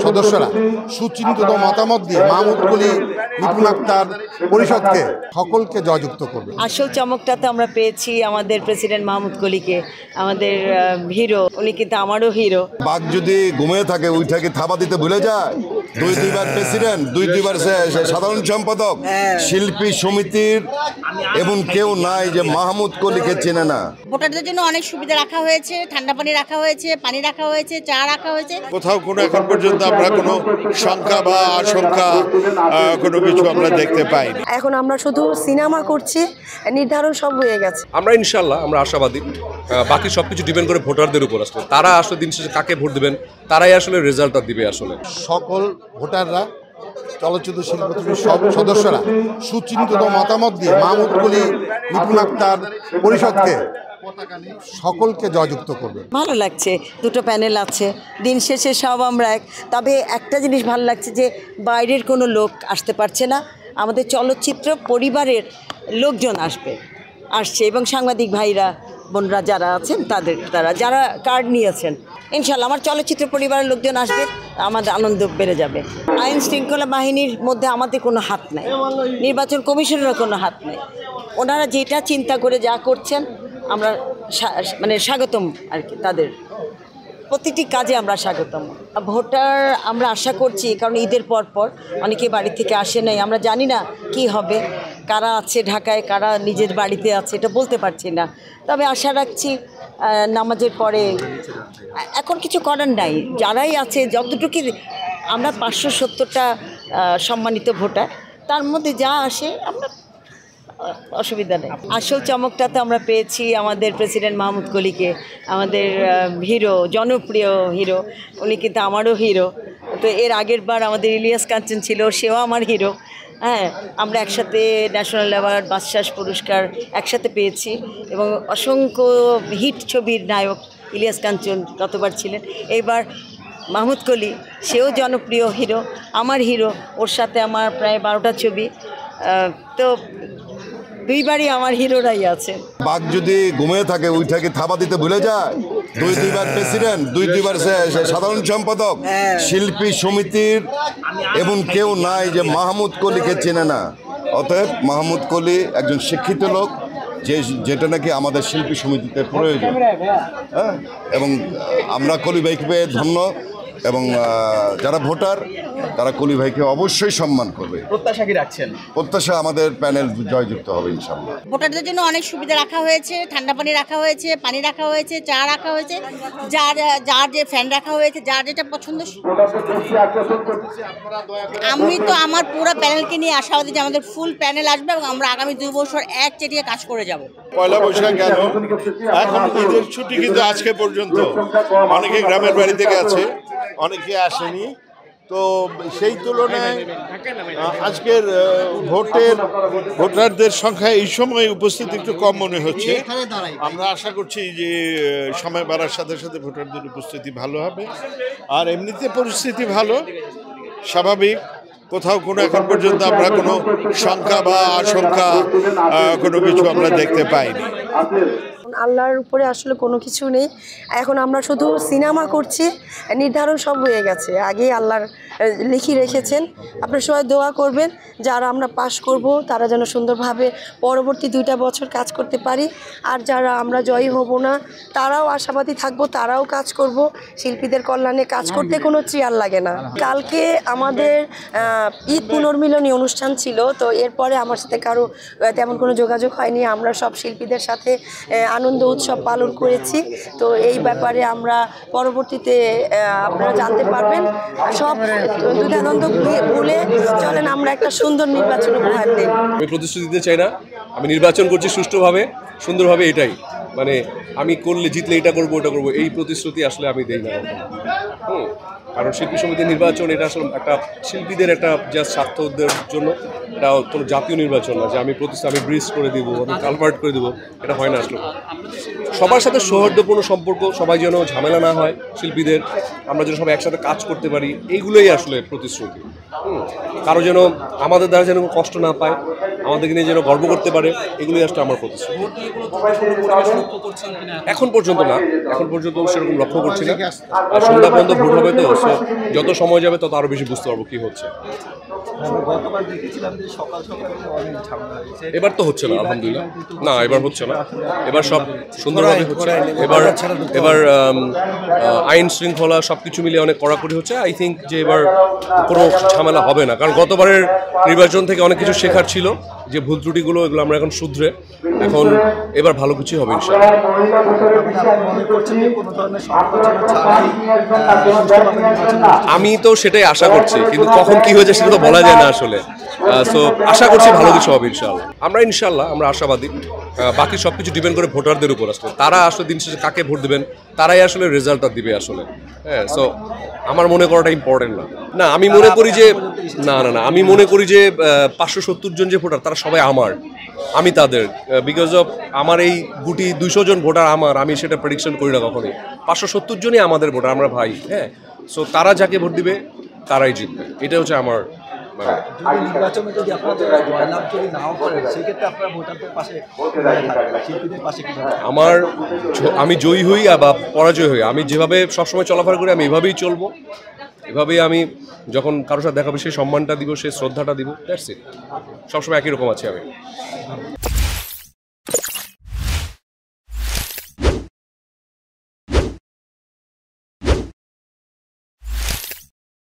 সদস্যরা সুচিন্তিত মতামত দিয়ে মাহমুদ কলি, নিপুণ আক্তার পরিষদকে সকলকে জয়যুক্ত করবে। আসল চমকটা তো আমরা পেয়েছি আমাদের প্রেসিডেন্ট মাহমুদ কলিকে, আমাদের হিরো। উনি কিন্তু আমারও হিরো। বাঘ যদি ঘুমিয়ে থাকে ওইটাকে থাবা দিতে ভুলে যায়। দুইবার প্রেসিডেন্ট, দুইবার সাধারণ সম্পাদক, শিল্পী সমিতির এবং কেউ নাই যে মাহমুদ কলিকে চেনে না। ভোটারদের জন্য অনেক সুবিধা রাখা হয়েছে, ঠান্ডা পানি রাখা হয়েছে, পানি রাখা হয়েছে, চা রাখা হয়েছে। কোথাও কোনো এখন পর্যন্ত আমরা কোনো শঙ্কা বা আশঙ্কা কোনো কিছু আমরা দেখতে পাইনি। এখন আমরা শুধু সিনেমা করছি, নির্ধারণ সব হয়ে গেছে। আমরা ইনশাল্লাহ আমরা আশাবাদী। বাকি সবকিছু ডিপেন্ড করে ভোটারদের উপর। আসলে তারা আসলে দিন শেষে কাকে ভোট দেবেন তারাই আসলে রেজাল্টটা দিবে। আসলে সকল ভোটাররা, চলচ্চিত্র শিল্পীর সব সদস্যরা সুচিন্তিত মতামত দিয়ে মাহমুদ কলি, নিপুণ আক্তার পরিষদকে সকলকে জয়যুক্ত করবে। ভালো লাগছে, দুটো প্যানেল আছে, দিন শেষে সব আমরা এক। তবে একটা জিনিস ভালো লাগছে যে বাইরের কোনো লোক আসতে পারছে না, আমাদের চলচ্চিত্র পরিবারের লোকজন আসছে এবং সাংবাদিক ভাইরা বোনরা যারা আছেন তারা যারা কার্ড নিয়েছেন, ইনশাল্লাহ আমার চলচ্চিত্র পরিবারের লোকজন আসবে, আমাদের আনন্দ বেড়ে যাবে। আইন শৃঙ্খলা বাহিনীর মধ্যে আমাদের কোনো হাত নাই, নির্বাচন কমিশনেরও কোনো হাত নাই। ওনারা যেটা চিন্তা করে যা করছেন আমরা মানে স্বাগতম আর কি, তাদের প্রতিটি কাজে আমরা স্বাগতম। ভোটার আমরা আশা করছি, কারণ ঈদের পর অনেকে বাড়ি থেকে আসে নাই, আমরা জানি না কি হবে, কারা আছে ঢাকায়, কারা নিজের বাড়িতে আছে, এটা বলতে পারছি না। তবে আশা রাখছি নামাজের পরে, এখন কিছু করার নাই, যারাই আছে যতটুকু, আমরা 570টা সম্মানিত ভোটার, তার মধ্যে যা আসে আমরা অসুবিধা নেই। আসল চমকটা তো আমরা পেয়েছি আমাদের প্রেসিডেন্ট মাহমুদ কলিকে, আমাদের হিরো, জনপ্রিয় হিরো। উনি কিন্তু আমারও হিরো। তো এর আগের বার আমাদের ইলিয়াস কাঞ্চন ছিল, সেও আমার হিরো। হ্যাঁ, আমরা একসাথে ন্যাশনাল অ্যাওয়ার্ড, বাদশাহ পুরস্কার একসাথে পেয়েছি এবং অসংখ্য হিট ছবির নায়ক ইলিয়াস কাঞ্চন গতবার ছিলেন। এইবার মাহমুদ কলি, সেও জনপ্রিয় হিরো, আমার হিরো। ওর সাথে আমার প্রায় 12টা ছবি। তো দুইবারই আমার হিরোরাই আছে। বাঘ যদি ঘুমিয়ে থাকে ওইটাকে থাবা দিতে ভুলে যায়। দুইবার প্রেসিডেন্ট, দুইবার সাধারণ সম্পাদক, শিল্পী সমিতির এবং কেউ নাই যে মাহমুদ কলিকে চেনে না। অতএব মাহমুদ কলি একজন শিক্ষিত লোক, যেটা নাকি আমাদের শিল্পী সমিতিতে প্রয়োজন। হ্যাঁ, এবং আমরা কলি ভাইকে পেয়ে ধন্য, এবং যারা ভোটার তারা কলি ভাইকে অবশ্যই সম্মান করবে। প্রত্যাশা কি রাখছেন? প্রত্যাশা আমাদের প্যানেল জয়যুক্ত হবে ইনশাআল্লাহ। ভোটারদের জন্য অনেক সুবিধা রাখা হয়েছে, ঠান্ডা পানি রাখা হয়েছে, পানি রাখা হয়েছে, চা রাখা হয়েছে, যার যে ফ্যান রাখা হয়েছে, যার যেটা পছন্দ। আমি তো আমার পুরো প্যানেলকে নিয়ে আশাবাদী যে আমাদের ফুল প্যানেল আসবে এবং আমরা আগামী 2 বছর একচেটিয়া কাজ করে যাব। পয়লা বৈশাখ গেল, এখন ঈদের ছুটি কিন্তু আজকে পর্যন্ত অনেকে গ্রামের বাড়ি থেকে আছে, অনেকে আসেনি। তো সেই তুলনায় আজকের ভোটারদের সংখ্যা এই সময় উপস্থিতি একটু কম মনে হচ্ছে। আমরা আশা করছি যে সময় বাড়ার সাথে সাথে ভোটারদের উপস্থিতি ভালো হবে। আর এমনিতে পরিস্থিতি ভালো, স্বাভাবিক। কোথাও কোনো এখন পর্যন্ত আমরা কোনো শঙ্কা বা আশঙ্কা কোনো কিছু আমরা দেখতে পাইনি। আল্লাহর উপরে আসলে কোনো কিছু নেই, এখন আমরা শুধু সিনেমা করছি, নির্ধারণ সব হয়ে গেছে, আগেই আল্লাহর লিখে রেখেছেন। আপনারা সবাই দোয়া করবেন যারা আমরা পাশ করব তারা যেন সুন্দরভাবে পরবর্তী 2টা বছর কাজ করতে পারি। আর যারা আমরা জয়ী হব না তারাও আশাবাদী থাকবো, তারাও কাজ করব। শিল্পীদের কল্যাণে কাজ করতে কোনো চেয়ার লাগে না। কালকে আমাদের ঈদ পুনর্মিলনী অনুষ্ঠান ছিল, তো এরপরে আমার সাথে কারো তেমন কোনো যোগাযোগ হয়নি। আমরা সব শিল্পীদের সাথে আনন্দ উৎসব পালন করেছি। তো এই ব্যাপারে আমরা পরবর্তীতে আপনারা জানতে পারবেন। সব দ্বিধাদ্বন্দ্ব ভুলে চলেন আমরা একটা সুন্দর নির্বাচন উপহার দিই। আমি প্রতিশ্রুতি দিতে চাই না, আমি নির্বাচন করছি সুষ্ঠুভাবে, সুন্দরভাবে। এটাই মানে আমি করলে, জিতলে এটা করবো ওটা করবো, এই প্রতিশ্রুতি আসলে আমি দেই না। কারণ শিল্পী সমিতির নির্বাচন এটা আসলে একটা শিল্পীদের একটা জাস্ট স্বার্থের জন্য, এটা কোনো জাতীয় নির্বাচন না যে আমি আমি ব্রিজ করে দিব, আমি কালভার্ট করে দিব, এটা হয় না আসলে। সবার সাথে সৌহার্দ্যপূর্ণ সম্পর্ক, সবাই যেন ঝামেলা না হয়, শিল্পীদের আমরা যেন সবাই একসাথে কাজ করতে পারি, এইগুলোই আসলে প্রতিশ্রুতি। কারো যেন আমাদের দ্বারা যেন কষ্ট না পায়, আমাদেরকে নিয়ে যেন গর্ব করতে পারে, এগুলোই আসলে আমার প্রতিশ্রুতি। এখন পর্যন্ত না, এখন পর্যন্ত সেরকম লক্ষ্য করছি না। আর সন্ধ্যা পর্যন্ত ভোট হবে, তো যত সময় যাবে তত আরো বেশি বুঝতে পারবো কি হচ্ছে। এবার তো হচ্ছে না, আলহামদুলিল্লাহ। না, এবার হচ্ছে না, এবার সব সুন্দরভাবে হচ্ছে। এবার আইন শৃঙ্খলা সবকিছু মিলে অনেক কড়াকড়ি হচ্ছে। আই থিঙ্ক যে এবার কোনো ঝামেলা হবে না, কারণ গতবারের নির্বাচন থেকে অনেক কিছু শেখার ছিল, যে ভুল ত্রুটিগুলো এগুলো আমরা এখন শুধরে এখন এবার ভালো কিছুই হবে ইনশাআল্লাহ। আমি তো সেটাই আশা করছি, কিন্তু কখন কি হয়েছে সেটা তো বলা যায় না আসলে। সো আশা করছি ভালো কিছু হবে ইনশাআল্লাহ। আমরা আশাবাদী। বাকি সব কিছু ডিপেন্ড করে ভোটারদের উপর আসলে। তারা আসলে দিন শেষে কাকে ভোট দেবেন, তারাই আসলে রেজাল্টটা দিবে আসলে। হ্যাঁ, সো আমার মনে করাটা ইম্পর্টেন্ট না। না, আমি মনে করি যে আমি মনে করি যে 570 জন যে ভোটার তারা সবাই আমার, আমি তাদের, বিকজ অফ আমার এই গুটি 200 জন ভোটার আমার, আমি সেটা প্রেডিকশন করি না কখনোই। 570 জনই আমাদের ভোটার, আমরা ভাই। হ্যাঁ, সো তারা যাকে ভোট দিবে তারাই জিতবে, এটা হচ্ছে আমার। নির্বাচনে যদি আপনারা জয়লাভ যদি নাও করেন, সেক্ষেত্রে আপনারা ভোটারদের পাশে, শিল্পীদের পাশে কি আমি জয়ী হই বা পরাজয় হই, আমি যেভাবে সবসময় চলাফেরা করি আমি এভাবেই চলবো। এভাবেই আমি যখন কারোর সাথে দেখাবো সেই সম্মানটা দিব, সেই শ্রদ্ধাটা দিব। That's it. সবসময় একই রকম আছি আমি।